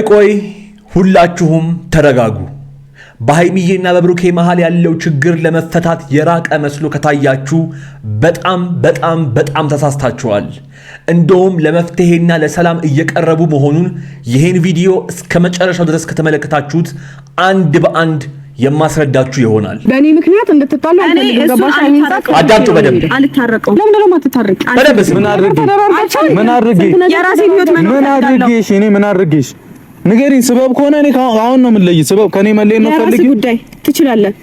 ቆይ ሁላችሁም ተረጋጉ። በሃይሚዬና በብሩኬ መሃል ያለው ችግር ለመፈታት የራቀ መስሎ ከታያችሁ በጣም ተሳስታችኋል። እንደውም ለመፍትሄና ለሰላም እየቀረቡ መሆኑን ይህን ቪዲዮ እስከ መጨረሻው ድረስ ከተመለከታችሁት አንድ በአንድ የማስረዳችሁ ይሆናል። በእኔ ምክንያት እንድትጣሉ አዳምጡ በደንብ። አልታረቀው ለምን ነው ማትታረቅ? ምን አድርጌሽ ንገሪኝ። ስበብ ከሆነ እኔ አሁን ነው የምለይ። ስበብ ከኔ መለይ ነው ፈልጊ። ጉዳይ ትችላለህ።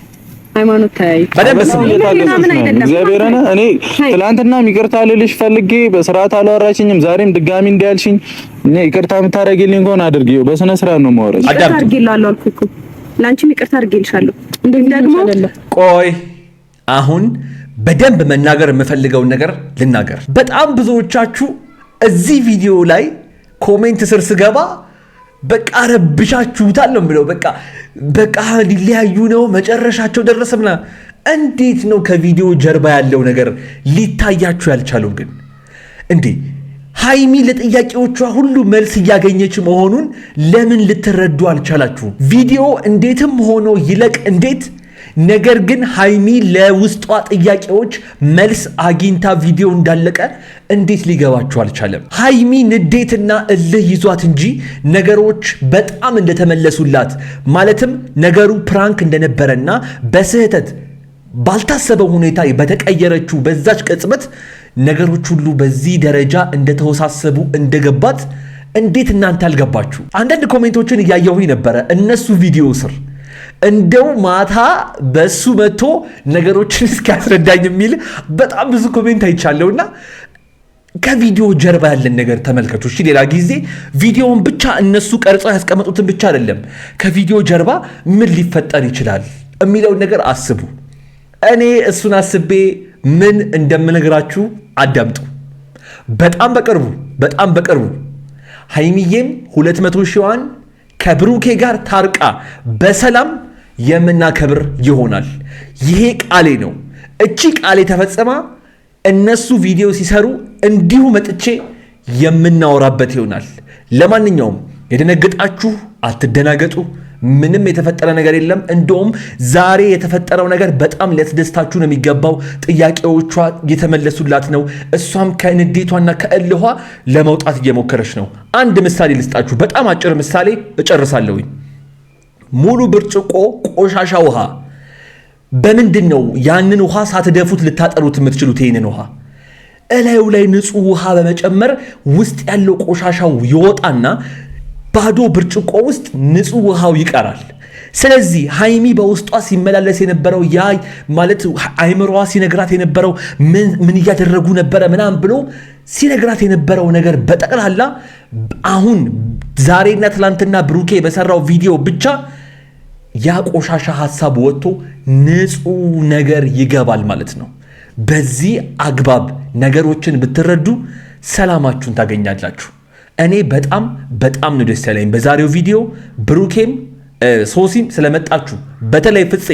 ሃይማኖት ታይ በደንብ እግዚአብሔርና እኔ ትላንትና ይቅርታ ልልሽ ፈልጌ በስርዓት አላወራችኝም። ዛሬም ድጋሚ እንዲያልሽኝ እኔ ይቅርታ የምታረጊልኝ ከሆነ አድርጊው። በስነ ስርዓት ነው የማወራሽ። አድርጊልሃለሁ አልኩህ እኮ ላንቺም ይቅርታ አድርጊልሻለሁ። እንደዚህ ደግሞ ቆይ አሁን በደንብ መናገር የምፈልገው ነገር ልናገር። በጣም ብዙዎቻችሁ እዚህ ቪዲዮ ላይ ኮሜንት ስር ስገባ በቃ ረብሻችሁታል ነው የምለው። በቃ ሊለያዩ ነው መጨረሻቸው ደረሰምና። እንዴት ነው ከቪዲዮ ጀርባ ያለው ነገር ሊታያችሁ ያልቻለው? ግን እንዴ ሃይሚ ለጥያቄዎቿ ሁሉ መልስ እያገኘች መሆኑን ለምን ልትረዱ አልቻላችሁ? ቪዲዮ እንዴትም ሆኖ ይለቅ እንዴት፣ ነገር ግን ሃይሚ ለውስጧ ጥያቄዎች መልስ አግኝታ ቪዲዮ እንዳለቀ እንዴት ሊገባችሁ አልቻለም? ሃይሚ ንዴትና እልህ ይዟት እንጂ ነገሮች በጣም እንደተመለሱላት፣ ማለትም ነገሩ ፕራንክ እንደነበረና በስህተት ባልታሰበው ሁኔታ በተቀየረችው በዛች ቅጽበት ነገሮች ሁሉ በዚህ ደረጃ እንደተወሳሰቡ እንደገባት እንዴት እናንተ አልገባችሁ? አንዳንድ ኮሜንቶችን እያየሁኝ ነበረ እነሱ ቪዲዮ ስር እንደው ማታ በሱ መጥቶ ነገሮችን እስኪያስረዳኝ የሚል በጣም ብዙ ኮሜንት አይቻለሁና ከቪዲዮ ጀርባ ያለን ነገር ተመልከቱ። እሺ ሌላ ጊዜ ቪዲዮውን ብቻ እነሱ ቀርጸው ያስቀመጡትን ብቻ አይደለም፣ ከቪዲዮ ጀርባ ምን ሊፈጠር ይችላል የሚለውን ነገር አስቡ። እኔ እሱን አስቤ ምን እንደምነግራችሁ አዳምጡ። በጣም በቅርቡ ሃይሚዬም 200 ሺዋን ከብሩኬ ጋር ታርቃ በሰላም የምናከብር ይሆናል። ይሄ ቃሌ ነው። እቺ ቃሌ ተፈጸማ እነሱ ቪዲዮ ሲሰሩ እንዲሁ መጥቼ የምናወራበት ይሆናል። ለማንኛውም የደነገጣችሁ አትደናገጡ። ምንም የተፈጠረ ነገር የለም። እንደውም ዛሬ የተፈጠረው ነገር በጣም ሊያስደስታችሁ ነው የሚገባው። ጥያቄዎቿ እየተመለሱላት ነው። እሷም ከንዴቷና ከእልኋ ለመውጣት እየሞከረች ነው። አንድ ምሳሌ ልስጣችሁ፣ በጣም አጭር ምሳሌ እጨርሳለሁኝ። ሙሉ ብርጭቆ ቆሻሻ ውሃ በምንድን ነው ያንን ውሃ ሳትደፉት ልታጠሩት የምትችሉት? ይህንን ውሃ እላዩ ላይ ንጹህ ውሃ በመጨመር ውስጥ ያለው ቆሻሻው ይወጣና ባዶ ብርጭቆ ውስጥ ንጹህ ውሃው ይቀራል። ስለዚህ ሃይሚ በውስጧ ሲመላለስ የነበረው ያ ማለት አይምሮዋ ሲነግራት የነበረው ምን እያደረጉ ነበረ ምናምን ብሎ ሲነግራት የነበረው ነገር በጠቅላላ አሁን ዛሬና ትላንትና ብሩኬ በሰራው ቪዲዮ ብቻ ያ ቆሻሻ ሐሳብ ወጥቶ ንጹህ ነገር ይገባል ማለት ነው። በዚህ አግባብ ነገሮችን ብትረዱ ሰላማችሁን ታገኛላችሁ። እኔ በጣም ነው ደስ ያለኝ በዛሬው ቪዲዮ። ብሩኬም ሶሲም ስለመጣችሁ፣ በተለይ ፍፄ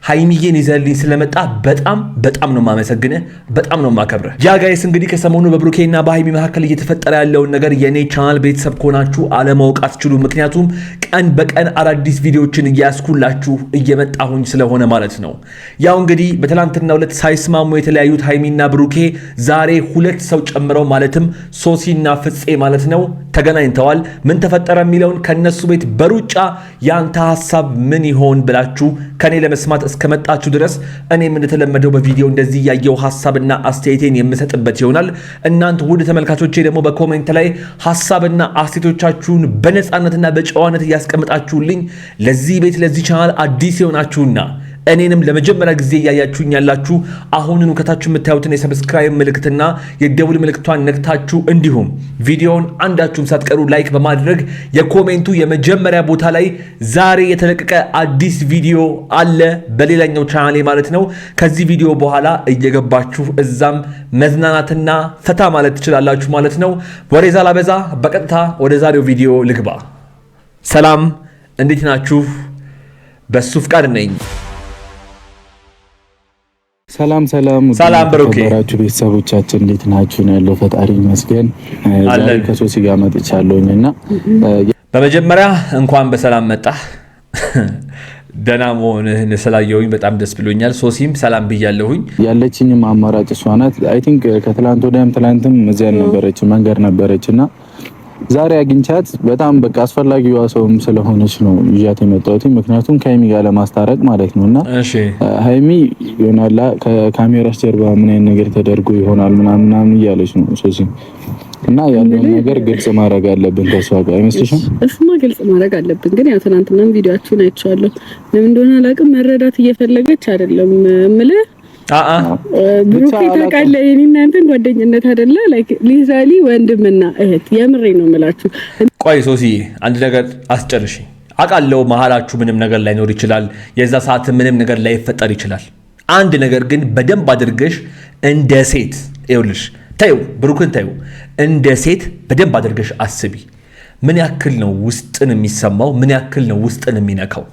ሃይሚዬን ይዘልኝ ስለመጣ በጣም ነው ማመሰግንህ፣ በጣም ነው ማከብረህ። ያ ጋይስ እንግዲህ ከሰሞኑ በብሩኬና በሃይሚ መካከል እየተፈጠረ ያለውን ነገር የኔ ቻናል ቤተሰብ ከሆናችሁ አለማወቅ አትችሉም። ምክንያቱም ቀን በቀን አዳዲስ ቪዲዮዎችን እያስኩላችሁ እየመጣሁኝ ስለሆነ ማለት ነው። ያው እንግዲህ በትላንትናው ዕለት ሳይስማሙ የተለያዩት ሃይሚና ብሩኬ ዛሬ ሁለት ሰው ጨምረው ማለትም ሶሲና ፍፄ ማለት ነው ተገናኝተዋል። ምን ተፈጠረ የሚለውን ከነሱ ቤት በሩጫ ያንተ ሐሳብ ምን ይሆን ብላችሁ ከኔ ለመስማት እስከመጣችሁ ድረስ እኔም እንደተለመደው በቪዲዮ እንደዚህ ያየው ሐሳብና አስተያየቴን የምሰጥበት ይሆናል። እናንተ ውድ ተመልካቾቼ ደግሞ በኮሜንት ላይ ሐሳብና አስተያየቶቻችሁን በነፃነትና በጨዋነት እያስቀምጣችሁልኝ ለዚህ ቤት ለዚህ ቻናል አዲስ የሆናችሁና እኔንም ለመጀመሪያ ጊዜ እያያችሁኝ ያላችሁ አሁንኑ ከታችሁ የምታዩትን የሰብስክራይብ ምልክትና የደውል ምልክቷን ነክታችሁ እንዲሁም ቪዲዮውን አንዳችሁም ሳትቀሩ ላይክ በማድረግ የኮሜንቱ የመጀመሪያ ቦታ ላይ ዛሬ የተለቀቀ አዲስ ቪዲዮ አለ በሌላኛው ቻናሌ ማለት ነው። ከዚህ ቪዲዮ በኋላ እየገባችሁ እዛም መዝናናትና ፈታ ማለት ትችላላችሁ ማለት ነው። ወሬዛ ላበዛ በቀጥታ ወደ ዛሬው ቪዲዮ ልግባ። ሰላም፣ እንዴት ናችሁ? በሱ ፍቃድ ነኝ። ሰላም ብሩኬ ተከበራችሁ ቤተሰቦቻችን እንዴት ናችሁ? ነው ያለው ፈጣሪ ይመስገን። ዛሬ ከሶሲ ጋር መጥቻለሁና በመጀመሪያ እንኳን በሰላም መጣህ። ደህና መሆንህን ስላየሁኝ በጣም ደስ ብሎኛል። ሶሲም ሰላም ብያለሁኝ። ያለችኝም አማራጭ እሷ ናት። አይ ቲንክ ከትላንት ወዲያም ትላንትም እዚያ ነበረች መንገድ ነበረችና ዛሬ አግኝቻት በጣም በቃ አስፈላጊዋ ሰውም ስለሆነች ነው ይያት የመጣሁት። ምክንያቱም ከሀይሚ ጋር ለማስታረቅ ማለት ነውና እሺ ሀይሚ ይሆናል ከካሜራ ጀርባ ምን አይነት ነገር ተደርጎ ይሆናል ምናምን እያለች ነው ሶሲ እና ያለው ነገር ግልጽ ማድረግ አለብን ከሷ ጋር አይመስልሽም? እሱማ ግልጽ ማድረግ አለብን። ግን ያው ትናንትናም ቪዲዮአችሁን አይቻለሁ። ለምን እንደሆነ አላውቅም፣ መረዳት እየፈለገች አይደለም እምልህ ብሩክ ታውቃለህ፣ የኔና አንተን ጓደኝነት አይደለ ላይክ ሊዛሊ ወንድምና እህት የምሬ ነው የምላችሁ። ቆይ ሶሲ አንድ ነገር አስጨርሺ። አውቃለሁ መሀላችሁ ምንም ነገር ላይኖር ይችላል፣ የዛ ሰዓት ምንም ነገር ላይፈጠር ይችላል። አንድ ነገር ግን በደንብ አድርገሽ እንደ ሴት ይኸውልሽ፣ ታዩ ብሩክን ታዩ፣ እንደ ሴት በደንብ አድርገሽ አስቢ። ምን ያክል ነው ውስጥን የሚሰማው? ምን ያክል ነው ውስጥን የሚነካው?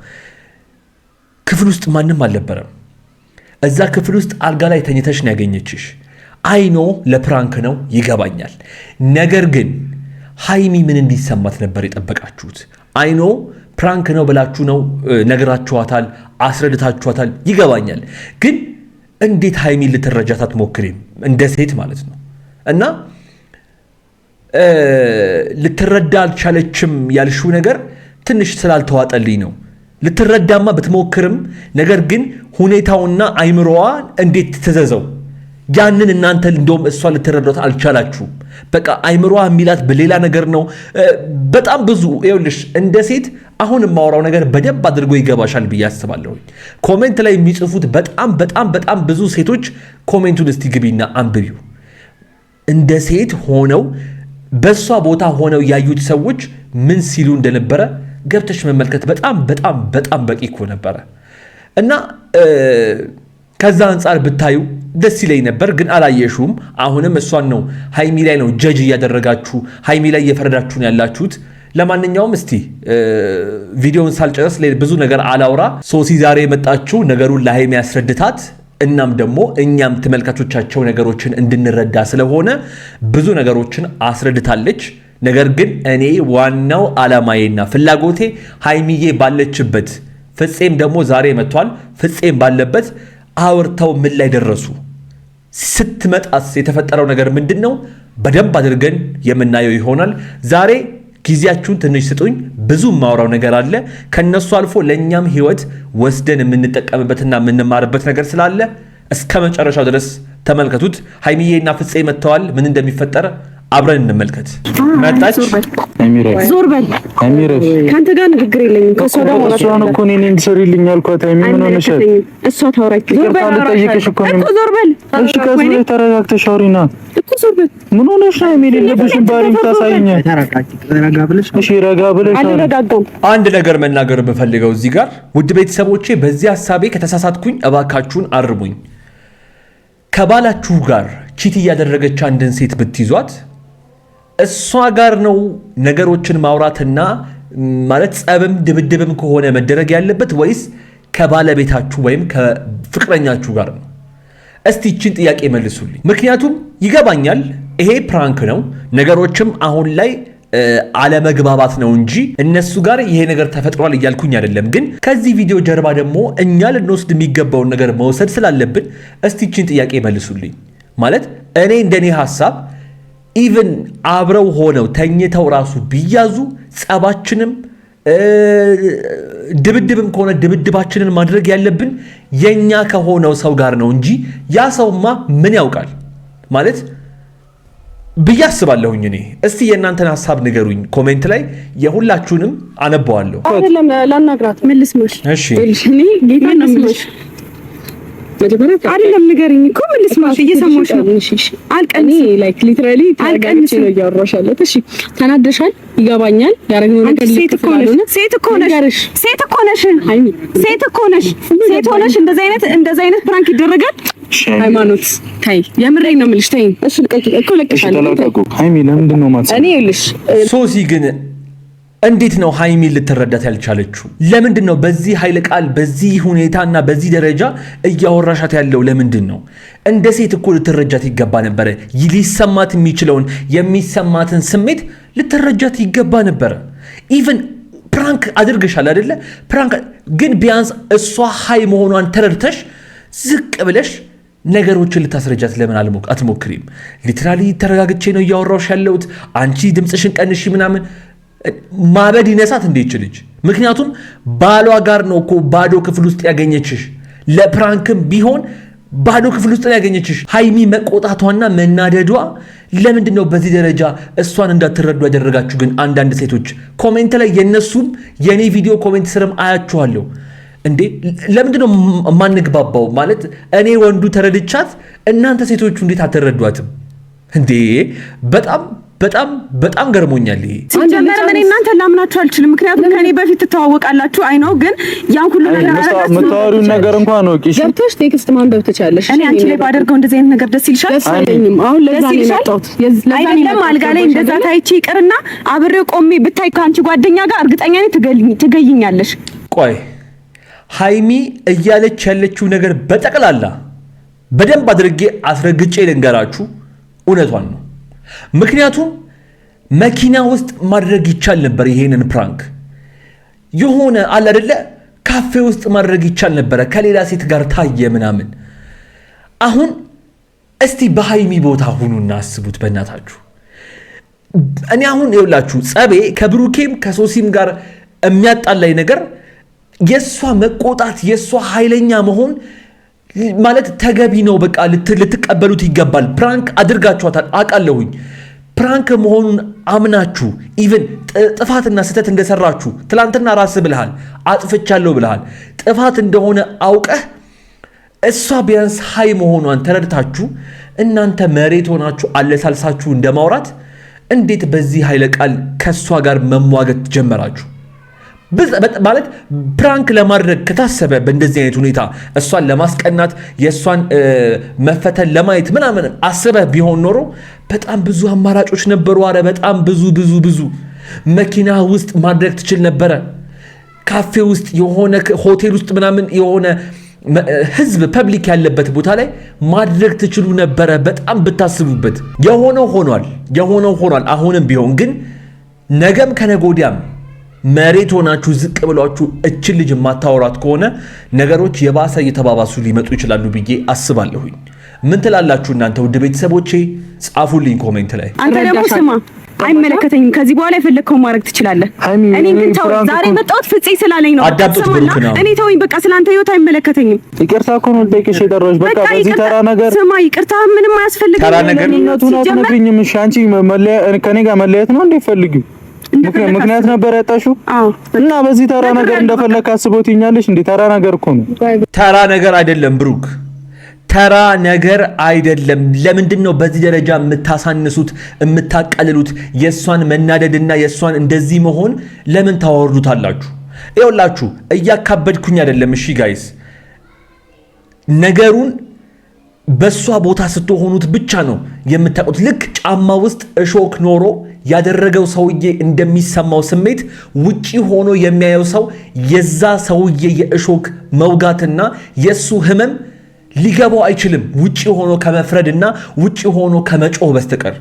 ክፍል ውስጥ ማንም አልነበረም። እዛ ክፍል ውስጥ አልጋ ላይ ተኝተሽ ነው ያገኘችሽ። አይኖ ለፕራንክ ነው ይገባኛል። ነገር ግን ሀይሚ ምን እንዲሰማት ነበር የጠበቃችሁት? አይኖ ፕራንክ ነው ብላችሁ ነው ነገራችኋታል፣ አስረድታችኋታል፣ ይገባኛል። ግን እንዴት ሀይሚ ልትረጃት አትሞክሪም? እንደ ሴት ማለት ነው። እና ልትረዳ አልቻለችም ያልሽው ነገር ትንሽ ስላልተዋጠልኝ ነው። ልትረዳማ ብትሞክርም ነገር ግን ሁኔታውና አይምሮዋ እንዴት ትዘዘው ያንን እናንተ እንደውም እሷ ልትረዳት አልቻላችሁም። በቃ አይምሮዋ የሚላት በሌላ ነገር ነው። በጣም ብዙ ይኸውልሽ፣ እንደ ሴት አሁን የማወራው ነገር በደንብ አድርጎ ይገባሻል ብዬ አስባለሁ። ኮሜንት ላይ የሚጽፉት በጣም ብዙ ሴቶች ኮሜንቱን እስቲ ግቢና አንብቢው። እንደ ሴት ሆነው በሷ ቦታ ሆነው ያዩት ሰዎች ምን ሲሉ እንደነበረ ገብተሽ መመልከት በጣም በቂ እኮ ነበረ። እና ከዛ አንፃር ብታዩ ደስ ይለኝ ነበር፣ ግን አላየሹም። አሁንም እሷን ነው ሀይሚ ላይ ነው ጀጅ እያደረጋችሁ ሀይሚ ላይ እየፈረዳችሁ ነው ያላችሁት። ለማንኛውም እስቲ ቪዲዮውን ሳልጨረስ ብዙ ነገር አላውራ። ሶሲ ዛሬ የመጣችው ነገሩን ለሀይሚ ያስረድታት፣ እናም ደግሞ እኛም ተመልካቾቻቸው ነገሮችን እንድንረዳ ስለሆነ ብዙ ነገሮችን አስረድታለች። ነገር ግን እኔ ዋናው ዓላማዬና ፍላጎቴ ሀይሚዬ ባለችበት ፍፄም ደግሞ ዛሬ መጥቷል። ፍፄም ባለበት አውርተው ምን ላይ ደረሱ፣ ስትመጣስ የተፈጠረው ነገር ምንድን ነው፣ በደንብ አድርገን የምናየው ይሆናል። ዛሬ ጊዜያችሁን ትንሽ ስጡኝ። ብዙ ማውራው ነገር አለ። ከነሱ አልፎ ለእኛም ህይወት ወስደን የምንጠቀምበትና የምንማርበት ነገር ስላለ እስከ መጨረሻው ድረስ ተመልከቱት። ሀይሚዬና ፍፄ መጥተዋል። ምን እንደሚፈጠር አብረን እንመልከት። መጣች። ዞር በል ካንተ ጋር ንግግር የለኝም። ከሷ ጋር ወራሽን እኮ እኔ እንድሰሪልኝ አልኳት። ሀይሚ ምን ሆነሻል? እሷ ታውራክ። ዞር በል ዞር በል። እሺ ከዚህ ተረጋግተሽ አውሪና እኮ ዞር በል። ምን ሆነሽ ነው? ሀይሚ የሌለብሽን ባህሪ ታሳይኝ። ረጋ ብለሽ እሺ፣ ረጋ ብለሽ አልረጋጋም። አንድ ነገር መናገር የምፈልገው እዚህ ጋር ውድ ቤተሰቦቼ፣ በዚህ ሐሳቤ ከተሳሳትኩኝ እባካችሁን አርሙኝ። ከባላችሁ ጋር ቺት እያደረገች አንድን ሴት ብትይዟት እሷ ጋር ነው ነገሮችን ማውራትና ማለት ጸብም ድብድብም ከሆነ መደረግ ያለበት ወይስ ከባለቤታችሁ ወይም ከፍቅረኛችሁ ጋር ነው? እስቲ እቺን ጥያቄ መልሱልኝ። ምክንያቱም ይገባኛል ይሄ ፕራንክ ነው፣ ነገሮችም አሁን ላይ አለመግባባት ነው እንጂ እነሱ ጋር ይሄ ነገር ተፈጥሯል እያልኩኝ አይደለም። ግን ከዚህ ቪዲዮ ጀርባ ደግሞ እኛ ልንወስድ የሚገባውን ነገር መውሰድ ስላለብን እስቲ እቺን ጥያቄ መልሱልኝ። ማለት እኔ እንደኔ ሐሳብ ኢቭን አብረው ሆነው ተኝተው ራሱ ቢያዙ ጸባችንም ድብድብም ከሆነ ድብድባችንን ማድረግ ያለብን የኛ ከሆነው ሰው ጋር ነው እንጂ ያ ሰውማ ምን ያውቃል ማለት ብዬ አስባለሁኝ። እኔ እስቲ የእናንተን ሐሳብ ንገሩኝ ኮሜንት ላይ፣ የሁላችሁንም አነባዋለሁ። አይደለም ላናግራት መልስሽ። እሺ እኔ ጌታ ነው መልስሽ አይደለም ንገሪኝ እኮ መልስሽ። እየሰማሁሽ ነው። አልቀንስ ላይክ ሊትራሊ አልቀንስ ነው እያወራሻለሁ። እሺ ተናደሻል፣ ይገባኛል። ያረግነው ነገር ሴት እኮ ነሽ፣ ሴት እኮ ነሽ፣ ሴት እኮ ነሽ፣ ሴት እኮ ነሽ። ሴት ሆነሽ እንደዚህ አይነት ፕራንክ ይደረጋል? ሃይማኖት ታይ፣ የምሬን ነው የምልሽ። ታይ እሺ ልቀቂ እኮ ለቀሻለሁ። ሃይሚ ለምንድን ነው ማለት እኔ ይልሽ ሶሲ ግን እንዴት ነው ሃይሚ ልትረዳት ያልቻለችው? ለምንድን ነው በዚህ ኃይለ ቃል በዚህ ሁኔታና በዚህ ደረጃ እያወራሻት ያለው? ለምንድን ነው? እንደ ሴት እኮ ልትረጃት ይገባ ነበረ። ሊሰማት የሚችለውን የሚሰማትን ስሜት ልትረጃት ይገባ ነበረ። ኢቭን ፕራንክ አድርገሻል አይደለ? ፕራንክ ግን ቢያንስ እሷ ሃይ መሆኗን ተረድተሽ ዝቅ ብለሽ ነገሮችን ልታስረጃት ለምን አትሞክሪም? ሊትራሊ ተረጋግቼ ነው እያወራሁሽ ያለሁት፣ አንቺ ድምፅሽን ቀንሺ ምናምን ማበድ ይነሳት እንዴ ይችልች? ምክንያቱም ባሏ ጋር ነው እኮ ባዶ ክፍል ውስጥ ያገኘችሽ። ለፕራንክም ቢሆን ባዶ ክፍል ውስጥ ያገኘችሽ። ሃይሚ መቆጣቷና መናደዷ ለምንድን ነው በዚህ ደረጃ እሷን እንዳትረዱ ያደረጋችሁ? ግን አንዳንድ ሴቶች ኮሜንት ላይ የነሱም የኔ ቪዲዮ ኮሜንት ስርም አያችኋለሁ። እንዴ ለምንድን ነው የማንግባባው? ማለት እኔ ወንዱ ተረድቻት እናንተ ሴቶቹ እንዴት አትረዷትም እንዴ? በጣም ገርሞኛል። ይሄ ሲጀመር እኔ እናንተ ላምናችሁ አልችልም። ምክንያቱም ከኔ በፊት ትተዋወቃላችሁ። አይ ነው ግን ያን ሁሉ ነገር የምታወሪውን ነገር እንኳን ነው ቂሽ ገብተሽ ቴክስት ማንበብ ትችላለሽ። እኔ አንቺ ላይ ባደርገው እንደዚህ አይነት ነገር ደስ ይልሻል? አሁን ለዛ ነው የመጣሁት። አይደለም አልጋ ላይ እንደዛ ታይቺ ይቅርና አብሬው ቆሜ ብታይ ከአንቺ ጓደኛ ጋር እርግጠኛ ነኝ ትገይኛለሽ። ቆይ ሃይሚ እያለች ያለችው ነገር በጠቅላላ በደንብ አድርጌ አስረግጬ ልንገራችሁ፣ እውነቷን ነው። ምክንያቱም መኪና ውስጥ ማድረግ ይቻል ነበር ይሄንን ፕራንክ። የሆነ አለ አይደለ ካፌ ውስጥ ማድረግ ይቻል ነበረ፣ ከሌላ ሴት ጋር ታየ ምናምን። አሁን እስቲ በሃይሚ ቦታ ሁኑና አስቡት በእናታችሁ። እኔ አሁን ይኸውላችሁ ጸቤ ከብሩኬም ከሶሲም ጋር የሚያጣላይ ነገር የሷ መቆጣት የሷ ኃይለኛ መሆን ማለት ተገቢ ነው። በቃ ልትቀበሉት ይገባል። ፕራንክ አድርጋችኋታል አውቃለሁኝ። ፕራንክ መሆኑን አምናችሁ ኢቭን ጥፋትና ስህተት እንደሰራችሁ ትላንትና ራስ ብልሃል፣ አጥፍቻለሁ ብልሃል። ጥፋት እንደሆነ አውቀህ እሷ ቢያንስ ሃይ መሆኗን ተረድታችሁ እናንተ መሬት ሆናችሁ አለሳልሳችሁ እንደማውራት እንዴት በዚህ ኃይለ ቃል ከሷ ጋር መሟገት ጀመራችሁ? ማለት ፕራንክ ለማድረግ ከታሰበ በእንደዚህ አይነት ሁኔታ እሷን ለማስቀናት የእሷን መፈተን ለማየት ምናምን አስበህ ቢሆን ኖሮ በጣም ብዙ አማራጮች ነበሩ። አረ በጣም ብዙ መኪና ውስጥ ማድረግ ትችል ነበረ። ካፌ ውስጥ የሆነ ሆቴል ውስጥ ምናምን የሆነ ህዝብ ፐብሊክ ያለበት ቦታ ላይ ማድረግ ትችሉ ነበረ በጣም ብታስቡበት። የሆነው ሆኗል። አሁንም ቢሆን ግን ነገም ከነጎዲያም መሬት ሆናችሁ ዝቅ ብሏችሁ እችን ልጅ የማታወራት ከሆነ ነገሮች የባሰ እየተባባሱ ሊመጡ ይችላሉ ብዬ አስባለሁኝ። ምን ትላላችሁ እናንተ ውድ ቤተሰቦቼ? ጻፉልኝ ኮሜንት ላይ። አንተ ደግሞ ስማ፣ አይመለከተኝም። ከዚህ በኋላ የፈለግከው ማድረግ ትችላለህ። እኔ ግን ተው፣ ዛሬ መጣሁት ፍፄ ስላለኝ ነው። እኔ ተወኝ በቃ፣ ስላንተ ህይወት አይመለከተኝም። ይቅርታ እኮ ነው ልጠይቅሽ የጠራሁሽ። በቃ በዚህ ተራ ነገር ስማ፣ ይቅርታ ምንም አያስፈልግም። ተራ ነገር ነው አትነግሪኝም። እሺ አንቺ ከኔ ጋር መለያየት ነው እንዴ ፈልጊው? ምክንያት ነበር ያጣሽው? እና በዚህ ተራ ነገር እንደፈለክ አስቦትኛለሽ እንዴ? ተራ ነገር እኮ ነው። ተራ ነገር አይደለም ብሩክ፣ ተራ ነገር አይደለም። ለምንድን ነው በዚህ ደረጃ የምታሳንሱት የምታቀልሉት? የእሷን መናደድና የእሷን እንደዚህ መሆን ለምን ታወርዱታላችሁ? ይኸውላችሁ እያካበድኩኝ አይደለም። እሺ ጋይስ፣ ነገሩን በሷ ቦታ ስትሆኑት ብቻ ነው የምታውቁት። ልክ ጫማ ውስጥ እሾክ ኖሮ ያደረገው ሰውዬ እንደሚሰማው ስሜት ውጪ ሆኖ የሚያየው ሰው የዛ ሰውዬ የእሾክ መውጋትና የሱ ህመም ሊገባው አይችልም፣ ውጪ ሆኖ ከመፍረድና ውጪ ሆኖ ከመጮህ በስተቀር።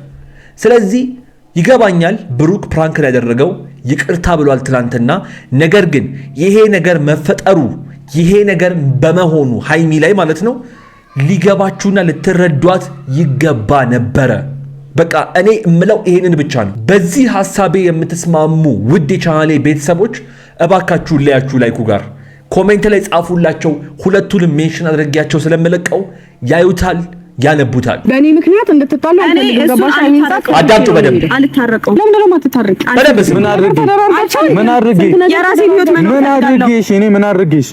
ስለዚህ ይገባኛል፣ ብሩክ ፕራንክን ያደረገው ይቅርታ ብሏል ትላንትና። ነገር ግን ይሄ ነገር መፈጠሩ ይሄ ነገር በመሆኑ ሃይሚ ላይ ማለት ነው ሊገባችሁና ልትረዷት ይገባ ነበረ። በቃ እኔ እምለው ይሄንን ብቻ ነው። በዚህ ሐሳቤ የምትስማሙ ውድ የቻናሌ ቤተሰቦች እባካችሁ ለያችሁ ላይኩ ጋር ኮሜንት ላይ ጻፉላቸው። ሁለቱንም ሜንሽን አድርጌያቸው ስለምለቀው ያዩታል፣ ያነቡታል። በእኔ ምክንያት እንድትጣሉ አዳምጡ በደንብ። አልታረቀው ለምን ነው ማትታረቅ? ምን አድርጌሽ እኔ ምን አድርጌሽ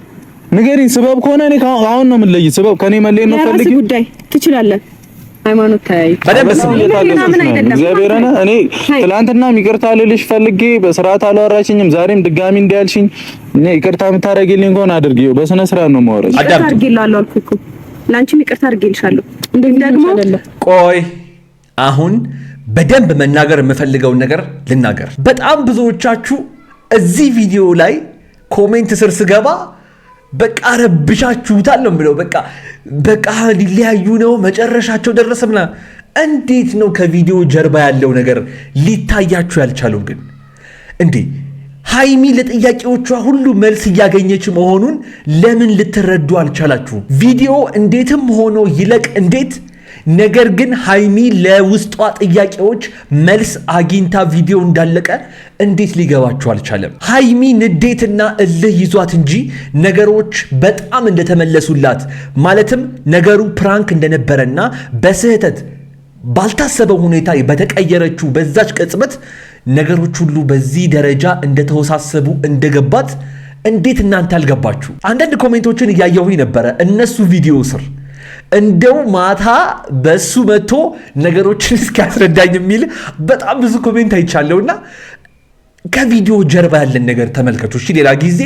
ንገሪኝ። ስበብ ከሆነ እኔ አሁን ነው የምንለይ። ስበብ ከኔ መለይ ነው ፈልጊ ጉዳይ ትችላለህ። ሃይማኖት ታይ በደንብ እግዚአብሔርና እኔ ትላንትና ይቅርታ ልልሽ ፈልጌ በስርዓት አላወራሽኝም። ዛሬም ድጋሚ እንዲያልሽኝ እኔ ይቅርታ የምታረጊልኝ ከሆነ አድርጊው። በስነ ስርዓት ነው የማወራሽ። አድርጊልሃለሁ አልኩህ እኮ ላንቺም ይቅርታ አድርጊልሻለሁ። እንደዚህ ደግሞ ቆይ አሁን በደንብ መናገር የምፈልገውን ነገር ልናገር። በጣም ብዙዎቻችሁ እዚህ ቪዲዮ ላይ ኮሜንት ስር ስገባ በቃ ረብሻችሁታል ነው የምለው። በቃ ሊለያዩ ነው መጨረሻቸው ደረሰ ምናምን። እንዴት ነው ከቪዲዮ ጀርባ ያለው ነገር ሊታያችሁ ያልቻለው ግን እንዴ? ሃይሚ ለጥያቄዎቿ ሁሉ መልስ እያገኘች መሆኑን ለምን ልትረዱ አልቻላችሁ? ቪዲዮ እንዴትም ሆኖ ይለቅ እንዴት፣ ነገር ግን ሃይሚ ለውስጧ ጥያቄዎች መልስ አግኝታ ቪዲዮ እንዳለቀ እንዴት ሊገባችሁ አልቻለም? ሃይሚ ንዴትና እልህ ይዟት እንጂ ነገሮች በጣም እንደተመለሱላት፣ ማለትም ነገሩ ፕራንክ እንደነበረና በስህተት ባልታሰበው ሁኔታ በተቀየረችው በዛች ቅጽበት ነገሮች ሁሉ በዚህ ደረጃ እንደተወሳሰቡ እንደገባት እንዴት እናንተ አልገባችሁ? አንዳንድ ኮሜንቶችን እያየሁኝ ነበረ እነሱ ቪዲዮ ስር እንደው ማታ በሱ መጥቶ ነገሮችን እስኪያስረዳኝ የሚል በጣም ብዙ ኮሜንት አይቻለሁና ከቪዲዮ ጀርባ ያለን ነገር ተመልከቱ። እሺ ሌላ ጊዜ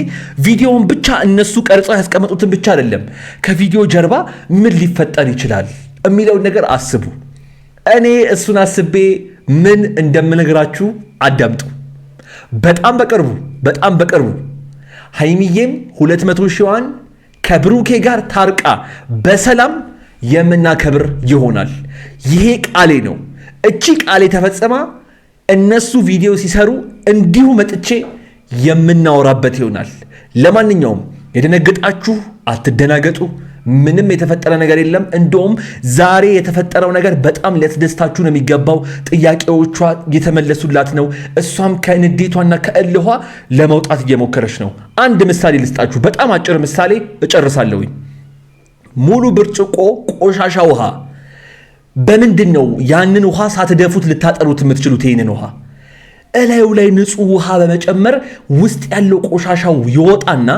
ቪዲዮውን ብቻ እነሱ ቀርጸው ያስቀመጡትን ብቻ አይደለም፣ ከቪዲዮ ጀርባ ምን ሊፈጠር ይችላል የሚለውን ነገር አስቡ። እኔ እሱን አስቤ ምን እንደምነግራችሁ አዳምጡ። በጣም በቅርቡ ሃይሚዬም 200 ሺዋን ከብሩኬ ጋር ታርቃ በሰላም የምናከብር ይሆናል። ይሄ ቃሌ ነው። እቺ ቃሌ ተፈጸማ እነሱ ቪዲዮ ሲሰሩ እንዲሁ መጥቼ የምናወራበት ይሆናል። ለማንኛውም የደነገጣችሁ አትደናገጡ። ምንም የተፈጠረ ነገር የለም። እንደውም ዛሬ የተፈጠረው ነገር በጣም ሊያስደስታችሁ ነው የሚገባው። ጥያቄዎቿ እየተመለሱላት ነው። እሷም ከንዴቷና ከእልኋ ለመውጣት እየሞከረች ነው። አንድ ምሳሌ ልስጣችሁ፣ በጣም አጭር ምሳሌ እጨርሳለሁኝ። ሙሉ ብርጭቆ ቆሻሻ ውሃ በምንድን ነው ያንን ውሃ ሳትደፉት ልታጠሩት የምትችሉት? ይህንን ውሃ እላዩ ላይ ንጹህ ውሃ በመጨመር ውስጥ ያለው ቆሻሻው ይወጣና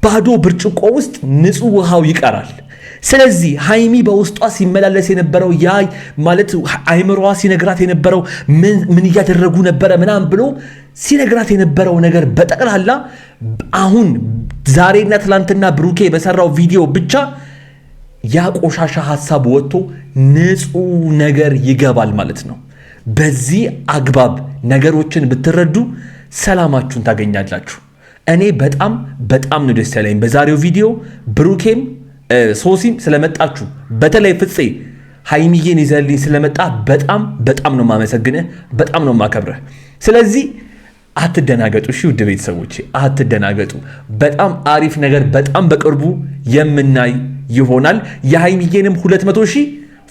ባዶ ብርጭቆ ውስጥ ንጹህ ውሃው ይቀራል። ስለዚህ ሃይሚ በውስጧ ሲመላለስ የነበረው ያ ማለት አይምሮዋ ሲነግራት የነበረው ምን እያደረጉ ነበረ ምናምን ብሎ ሲነግራት የነበረው ነገር በጠቅላላ አሁን ዛሬና ትላንትና ብሩኬ በሰራው ቪዲዮ ብቻ ያ ቆሻሻ ሐሳብ ወጥቶ ንጹህ ነገር ይገባል ማለት ነው። በዚህ አግባብ ነገሮችን ብትረዱ ሰላማችሁን ታገኛላችሁ። እኔ በጣም ነው ደስ ያለኝ በዛሬው ቪዲዮ። ብሩኬም ሶሲም ስለመጣችሁ፣ በተለይ ፍፄ ሃይሚዬን ይዘልኝ ስለመጣ በጣም ነው ማመሰግንህ፣ በጣም ነው ማከብረህ። ስለዚህ አትደናገጡ፣ እሺ ውድ ቤተሰቦቼ አትደናገጡ። በጣም አሪፍ ነገር በጣም በቅርቡ የምናይ ይሆናል። የሃይሚዬንም 200 ሺህ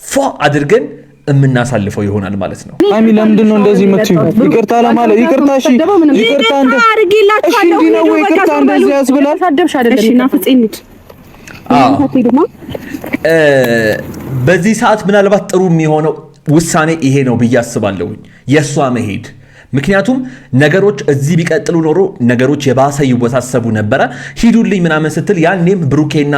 ፏ አድርገን የምናሳልፈው ይሆናል ማለት ነው። ሃይሚ ለምንድን ነው እንደዚህ የምትይው? ይቅርታ ለማለት ይቅርታ፣ እሺ ይቅርታ አድርጌላችኋለሁ። ይቅርታ እንደዚህ ያስብላል። እሺ ናፍጼንት በዚህ ሰዓት ምናልባት ጥሩ የሚሆነው ውሳኔ ይሄ ነው ብዬ አስባለሁ፣ የእሷ መሄድ። ምክንያቱም ነገሮች እዚህ ቢቀጥሉ ኖሮ ነገሮች የባሰ ይወሳሰቡ ነበረ። ሂዱልኝ ምናምን ስትል ያኔም ብሩኬና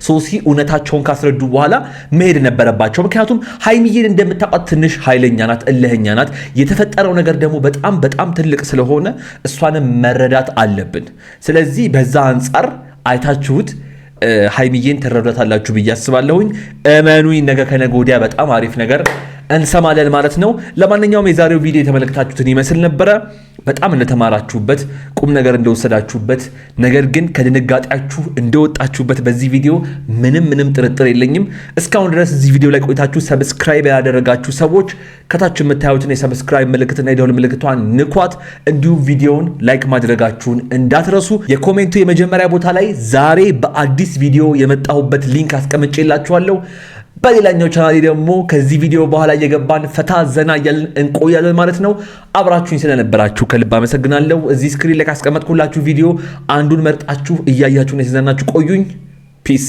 ሶሲ እውነታቸውን ካስረዱ በኋላ መሄድ ነበረባቸው። ምክንያቱም ሃይሚዬን እንደምታውቋት ትንሽ ኃይለኛ ናት፣ እልህኛ ናት። የተፈጠረው ነገር ደግሞ በጣም ትልቅ ስለሆነ እሷንም መረዳት አለብን። ስለዚህ በዛ አንጻር አይታችሁት ሃይሚዬን ትረዳታላችሁ ብዬ አስባለሁኝ። እመኑኝ ነገ ከነገ ወዲያ በጣም አሪፍ ነገር እንሰማለን ማለት ነው። ለማንኛውም የዛሬው ቪዲዮ የተመለከታችሁትን ይመስል ነበረ። በጣም እንደተማራችሁበት፣ ቁም ነገር እንደወሰዳችሁበት፣ ነገር ግን ከድንጋጤያችሁ እንደወጣችሁበት በዚህ ቪዲዮ ምንም ጥርጥር የለኝም። እስካሁን ድረስ እዚህ ቪዲዮ ላይ ቆይታችሁ ሰብስክራይብ ያላደረጋችሁ ሰዎች ከታች የምታዩትን የሰብስክራይብ ምልክትና የደወል ምልክቷን ንኳት። እንዲሁም ቪዲዮውን ላይክ ማድረጋችሁን እንዳትረሱ። የኮሜንቱ የመጀመሪያ ቦታ ላይ ዛሬ በአዲስ ቪዲዮ የመጣሁበት ሊንክ አስቀምጬላችኋለሁ። በሌላኛው ቻናሌ ደግሞ ከዚህ ቪዲዮ በኋላ እየገባን ፈታ ዘና እያልን እንቆያለን ማለት ነው። አብራችሁኝ ስለነበራችሁ ከልብ አመሰግናለሁ። እዚህ ስክሪን ላይ ካስቀመጥኩላችሁ ቪዲዮ አንዱን መርጣችሁ እያያችሁን የተዝናናችሁ ቆዩኝ። ፒስ